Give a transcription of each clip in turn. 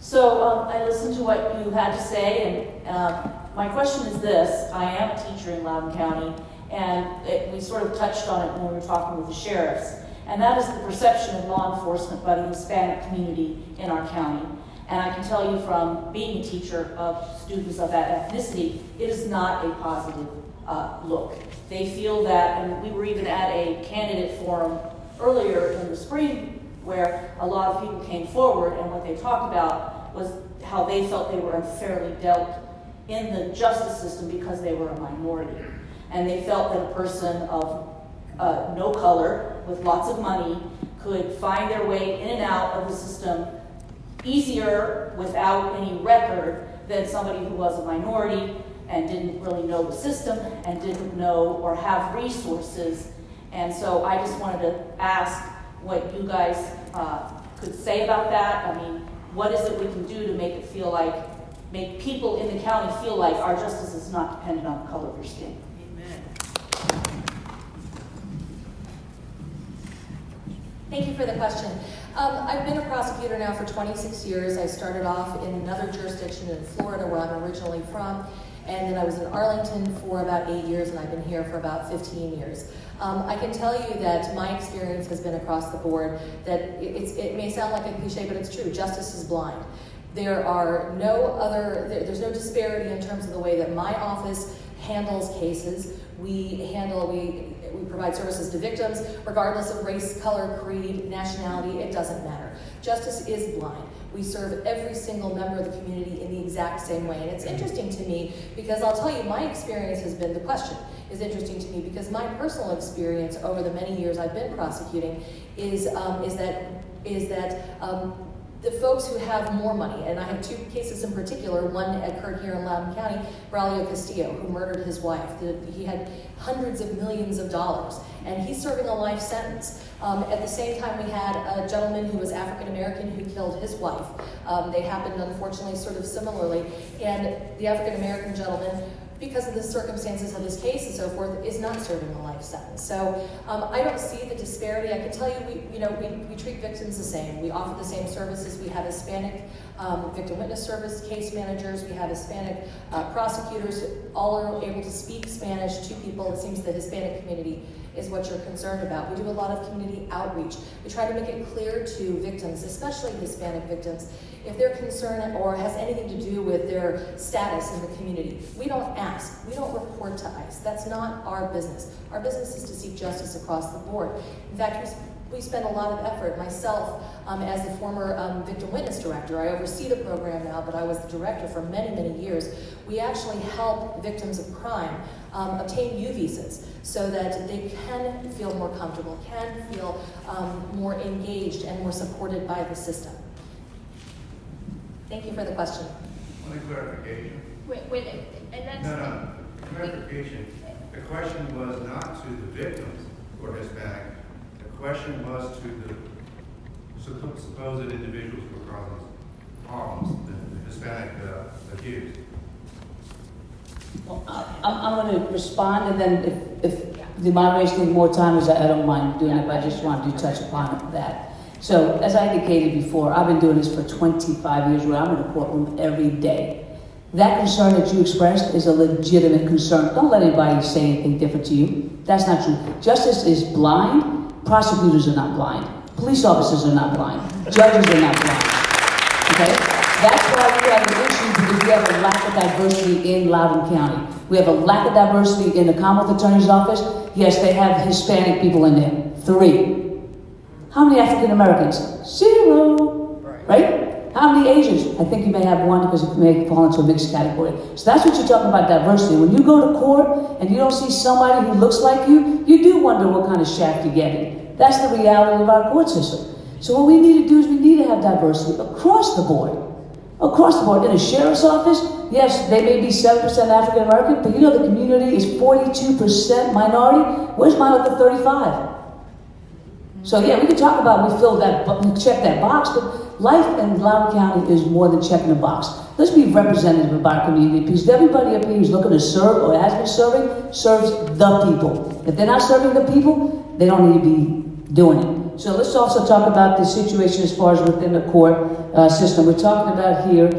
So I listened to what you had to say, and my question is this. I am a teacher in Loudoun County, and we sort of touched on it when we were talking with the sheriffs, and that is the perception of law enforcement by the Hispanic community in our county. And I can tell you from being a teacher of students of that ethnicity, it is not a positive look. They feel that, and we were even at a candidate forum earlier in the spring where a lot of people came forward, and what they talked about was how they felt they were unfairly dealt in the justice system because they were a minority. And they felt that a person of no color with lots of money could find their way in and out of the system easier without any record than somebody who was a minority and didn't really know the system and didn't know or have resources. And so I just wanted to ask what you guys could say about that. I mean, what is it we can do to make people in the county feel like our justice is not dependent on the color of your skin? Amen. Thank you for the question. I've been a prosecutor now for 26 years. I started off in another jurisdiction in Florida where I'm originally from, and then I was in Arlington for about 8 years, and I've been here for about 15 years. I can tell you that my experience has been across the board that it may sound like a cliche, but it's true. Justice is blind. There's no disparity in terms of the way that my office handles cases. We provide services to victims regardless of race, color, creed, nationality. It doesn't matter. Justice is blind. We serve every single member of the community in the exact same way. And it's interesting to me because I'll tell you, my experience has been, the question is interesting to me because my personal experience over the many years I've been prosecuting is that the folks who have more money, and I have two cases in particular, one occurred here in Loudoun County, Braulio Castillo, who murdered his wife. He had hundreds of millions of dollars, and he's serving a life sentence. At the same time, we had a gentleman who was African-American who killed his wife. They happened, unfortunately, sort of similarly, and the African-American gentleman, because of the circumstances of his case and so forth, is not serving a life sentence. So I don't see the disparity. I can tell you, we treat victims the same. We offer the same services. We have Hispanic victim witness service case managers. We have Hispanic prosecutors. All are able to speak Spanish to people. It seems the Hispanic community is what you're concerned about. We do a lot of community outreach. We try to make it clear to victims, especially Hispanic victims, if they're concerned or has anything to do with their status in the community. We don't ask. We don't report to ICE. That's not our business. Our business is to seek justice across the board. In fact, we spend a lot of effort. Myself, as the former victim witness director, I oversee the program now, but I was the director for many, many years. We actually help victims of crime obtain U visas so that they can feel more comfortable, can feel more engaged and more supported by the system. Thank you for the question. Only clarification. Wait, and that's... No, clarification. The question was not to the victims who are Hispanic. The question was to the supposed individuals who are causing problems, the Hispanic accused. Well, I'm going to respond, and then if the moderation needs more time, I don't mind doing it, but I just wanted to touch upon that. So, as I indicated before, I've been doing this for 25 years, where I'm in a courtroom every day. That concern that you expressed is a legitimate concern. Don't let anybody say anything different to you. That's not true. Justice is blind. Prosecutors are not blind. Police officers are not blind. Judges are not blind. Okay? That's why we have an issue, because we have a lack of diversity in Loudoun County. We have a lack of diversity in the Commonwealth Attorney's Office. Yes, they have Hispanic people in there. 3. How many African Americans? 0. Right? How many Asians? I think you may have 1 because it may fall into a mixed category. So that's what you're talking about, diversity. When you go to court and you don't see somebody who looks like you, you do wonder what kind of shaft you're getting. That's the reality of our court system. So what we need to do is we need to have diversity across the board. Across the board. In a sheriff's office, yes, they may be 7% African American, but the community is 42% minority. Where's my other 35? So yeah, we can talk about we check that box, but life in Loudoun County is more than checking a box. Let's be representative of our community, because everybody up here who's looking to serve or has been serving serves the people. If they're not serving the people, they don't need to be doing it. So let's also talk about the situation as far as within the court system. We're talking about here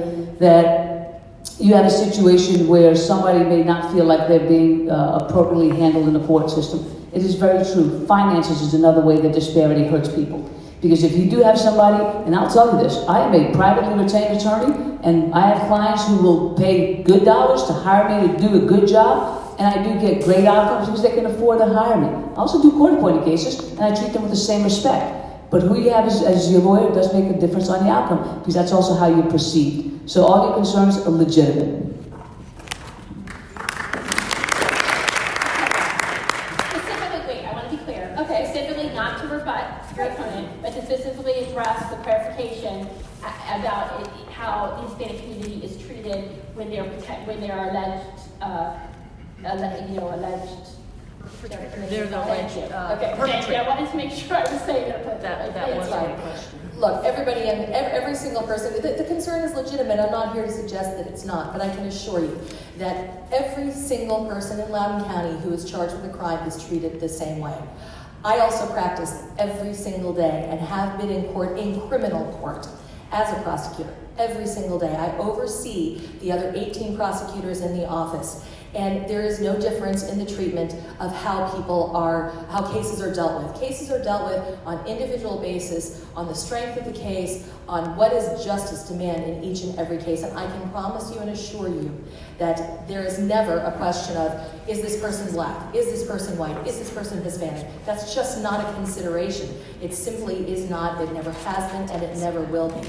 that you have a situation where somebody may not feel like they're being appropriately handled in the court system. It is very true. Finances is another way that disparity hurts people. Because if you do have somebody, and I'll tell you this, I am a privately retained attorney, and I have clients who will pay good dollars to hire me to do a good job, and I do get great outcomes because they can afford to hire me. I also do court-appointed cases, and I treat them with the same respect. But who you have as your lawyer does make a difference on the outcome, because that's also how you're perceived. So all your concerns are legitimate. Specifically, I want to be clear. Okay. Specifically, not to rebut your opponent, but to specifically address the clarification about how the Hispanic community is treated when they're alleged, They're the alleged, okay. Thank you. I wanted to make sure I was saying that. That was right. my question. Look, everybody and every single person, the concern is legitimate. I'm not here to suggest that it's not, but I can assure you that every single person in Loudoun County who is charged with a crime is treated the same way. I also practice every single day and have been in court, in criminal court, as a prosecutor, every single day. I oversee the other 18 prosecutors in the office. And there is no difference in the treatment of how cases are dealt with. Cases are dealt with on individual basis, on the strength of the case, on what is justice demand in each and every case. And I can promise you and assure you that there is never a question of, is this person black? Is this person white? Is this person Hispanic? That's just not a consideration. It simply is not, it never has been, and it never will be.